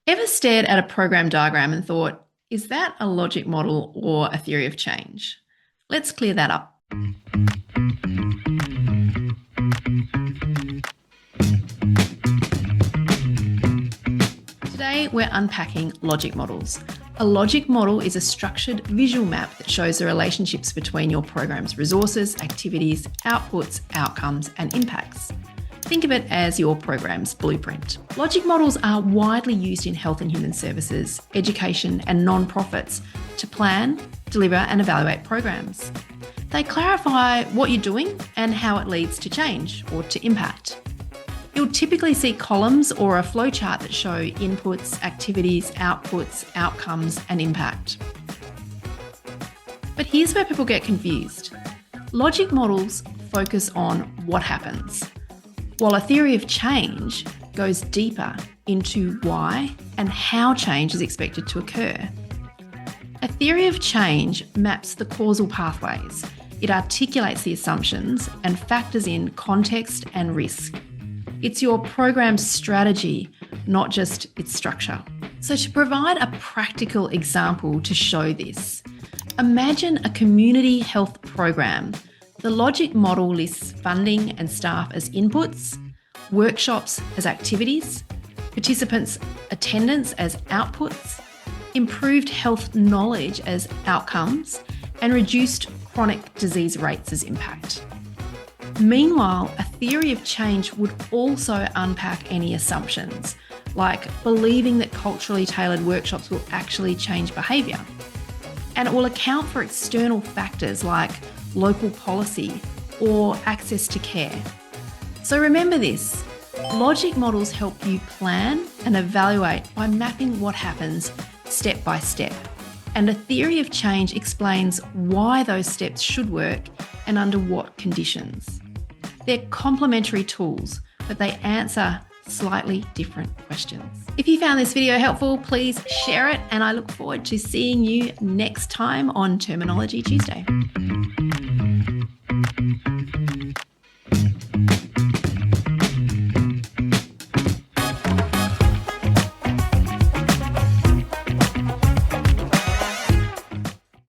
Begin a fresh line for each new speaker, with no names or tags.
Ever stared at a program diagram and thought, is that a logic model or a theory of change? Let's clear that up. Today, we're unpacking logic models. A logic model is a structured visual map that shows the relationships between your program's resources, activities, outputs, outcomes, and impacts. Think of it as your program's blueprint. Logic models are widely used in health and human services, education, and non-profits to plan, deliver, and evaluate programs. They clarify what you're doing and how it leads to change or to impact. You'll typically see columns or a flowchart that show inputs, activities, outputs, outcomes, and impact. But here's where people get confused. Logic models focus on what happens, while a theory of change goes deeper into why and how change is expected to occur. A theory of change maps the causal pathways. It articulates the assumptions and factors in context and risk. It's your program's strategy, not just its structure. So to provide a practical example to show this, imagine a community health program. The logic model lists funding and staff as inputs, workshops as activities, participants' attendance as outputs, improved health knowledge as outcomes, and reduced chronic disease rates as impact. Meanwhile, a theory of change would also unpack any assumptions, like believing that culturally tailored workshops will actually change behaviour. And it will account for external factors like local policy or access to care. So remember this, logic models help you plan and evaluate by mapping what happens step by step. And a theory of change explains why those steps should work and under what conditions. They're complementary tools, but they answer slightly different questions. If you found this video helpful, please share it, and I look forward to seeing you next time on Terminology Tuesday.